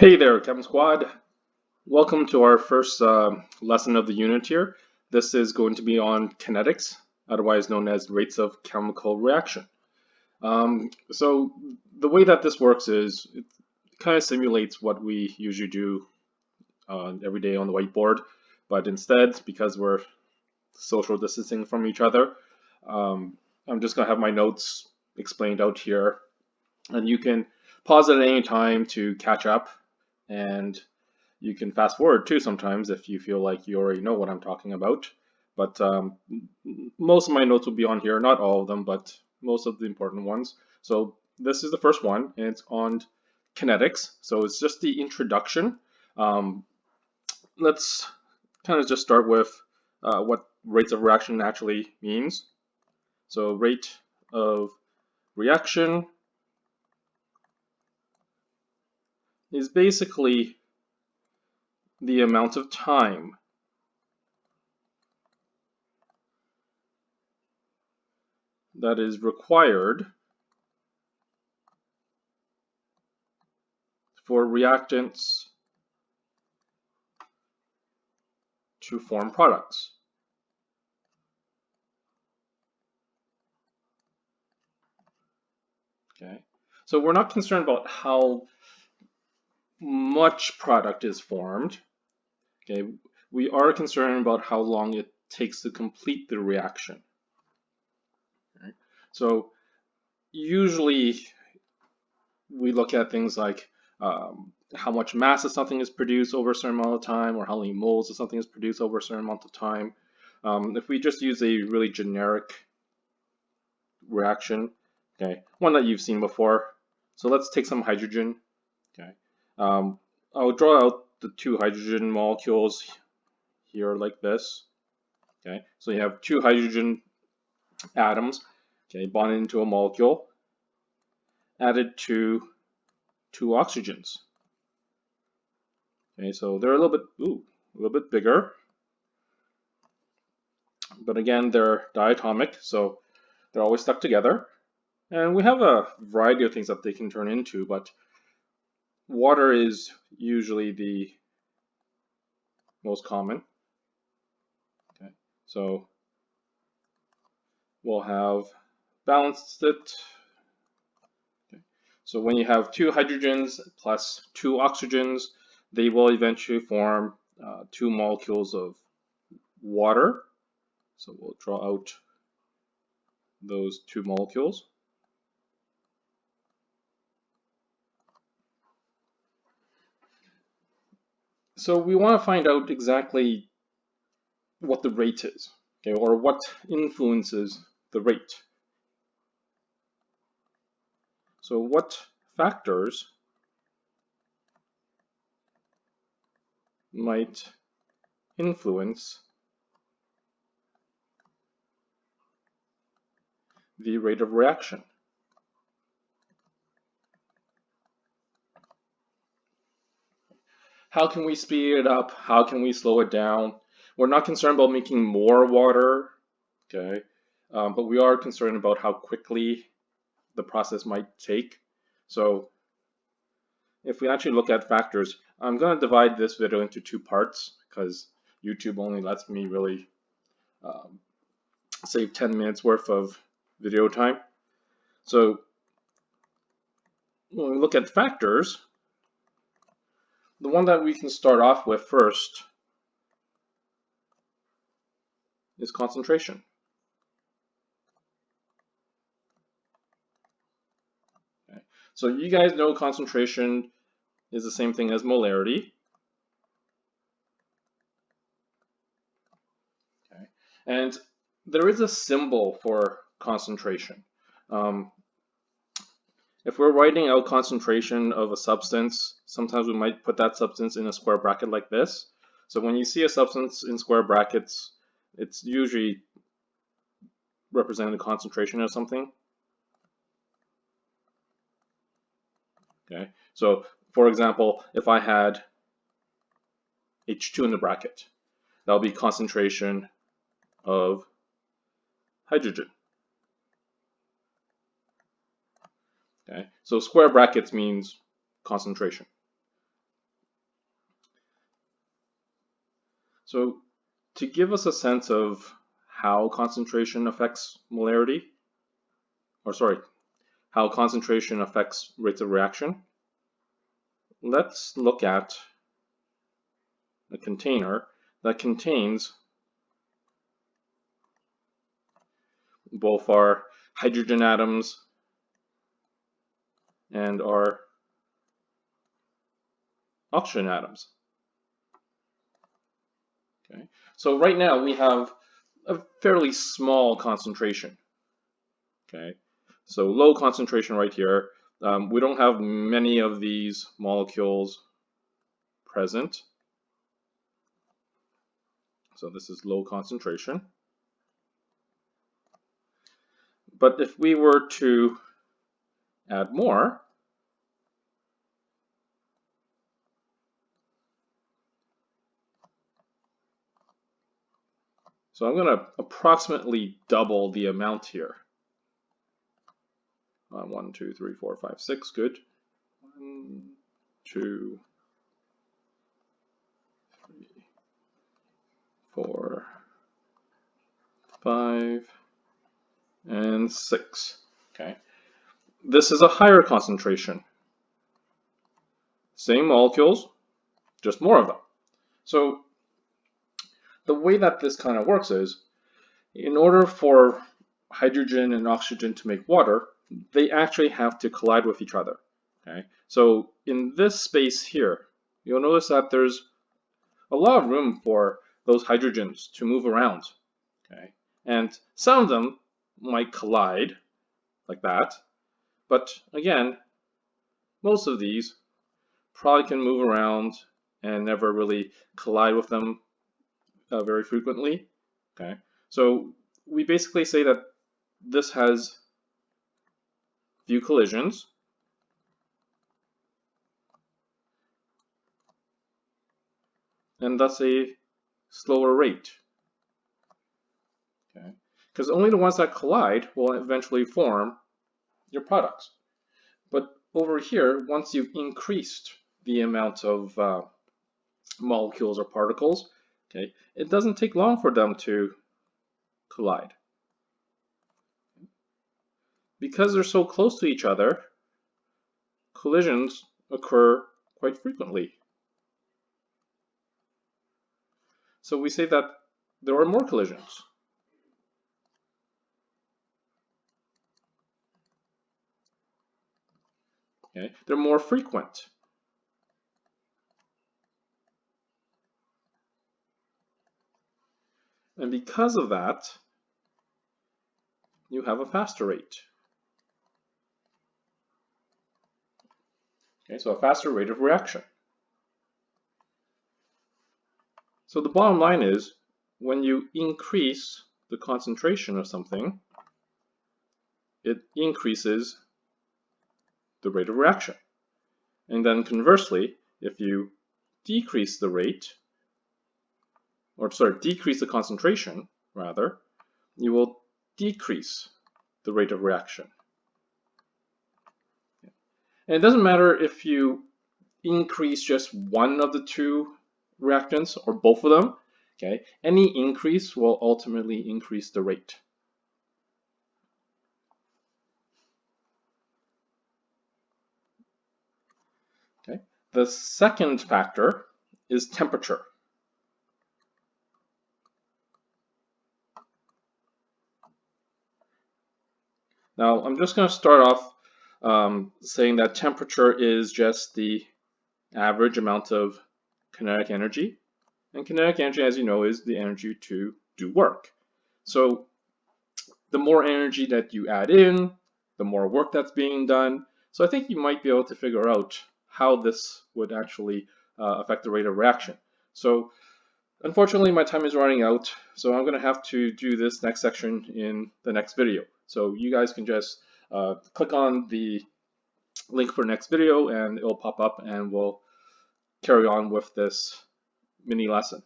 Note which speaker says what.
Speaker 1: Hey there, Chem Squad. Welcome to our first lesson of the unit here. This is going to be on kinetics, otherwise known as rates of chemical reaction. So the way that this works is it kind of simulates what we usually do every day on the whiteboard, but instead, because we're social distancing from each other, I'm just going to have my notes explained out here, and you can pause at any time to catch up, and you can fast forward too sometimes if you feel like you already know what I'm talking about. But most of my notes will be on here, not all of them, but most of the important ones. So this is the first one, and it's on kinetics. So it's just the introduction. Let's kind of just start with what rates of reaction actually means. So rate of reaction is basically the amount of time that is required for reactants to form products. Okay, so we're not concerned about how much product is formed. Okay, we are concerned about how long it takes to complete the reaction. Okay? So usually we look at things like how much mass of something is produced over a certain amount of time, or how many moles of something is produced over a certain amount of time. If we just use a really generic reaction, okay, one that you've seen before. So let's take some hydrogen. Okay, I'll draw out the two hydrogen molecules here like this. Okay, so you have two hydrogen atoms, okay, bonded into a molecule, added to two oxygens. Okay, so they're a little bit bigger, but again they're diatomic, so they're always stuck together. And we have a variety of things that they can turn into, but water is usually the most common. Okay, so we'll have balanced it. Okay. So when you have two hydrogens plus two oxygens, they will eventually form two molecules of water. So we'll draw out those two molecules. So we want to find out exactly what the rate is, okay, or what influences the rate. So what factors might influence the rate of reaction? How can we speed it up? How can we slow it down? We're not concerned about making more water, okay, but we are concerned about how quickly the process might take. So if we actually look at factors, I'm going to divide this video into two parts because YouTube only lets me really save 10 minutes worth of video time. So when we look at factors, the one that we can start off with first is concentration. Okay. So you guys know concentration is the same thing as molarity. Okay. And there is a symbol for concentration. If we're writing out concentration of a substance, sometimes we might put that substance in a square bracket like this. So when you see a substance in square brackets, it's usually representing the concentration of something. Okay, so for example, if I had H2 in the bracket, that'll be concentration of hydrogen. Okay, so square brackets means concentration. So to give us a sense of how concentration affects molarity, how concentration affects rates of reaction, let's look at a container that contains both our hydrogen atoms and our oxygen atoms. Okay, so right now we have a fairly small concentration. Okay, so low concentration right here. We don't have many of these molecules present. So this is low concentration. But if we were to add more, so I'm going to approximately double the amount here. 1, 2, 3, 4, 5, 6, good. 1, 2, 3, 4, 5, and 6. Okay, this is a higher concentration. Same molecules, just more of them. So the way that this kind of works is, in order for hydrogen and oxygen to make water, they actually have to collide with each other. Okay, so in this space here, you'll notice that there's a lot of room for those hydrogens to move around. Okay, and some of them might collide like that, but again, most of these probably can move around and never really collide with them very frequently. Okay, so we basically say that this has few collisions, and thus a slower rate. Okay, because only the ones that collide will eventually form your products. But over here, once you've increased the amount of molecules or particles, okay, it doesn't take long for them to collide. Because they're so close to each other, collisions occur quite frequently. So we say that there are more collisions. Okay, they're more frequent. And because of that, you have a faster rate. Okay, so a faster rate of reaction. So the bottom line is, when you increase the concentration of something, it increases the rate of reaction. And then conversely, if you decrease the rate, decrease the concentration, rather, you will decrease the rate of reaction. And it doesn't matter if you increase just one of the two reactants or both of them. Okay, any increase will ultimately increase the rate. Okay, the second factor is temperature. Now, I'm just going to start off saying that temperature is just the average amount of kinetic energy. And kinetic energy, as you know, is the energy to do work. So the more energy that you add in, the more work that's being done. So I think you might be able to figure out how this would actually affect the rate of reaction. So unfortunately, my time is running out, so I'm going to have to do this next section in the next video. So you guys can just click on the link for next video and it'll pop up and we'll carry on with this mini lesson.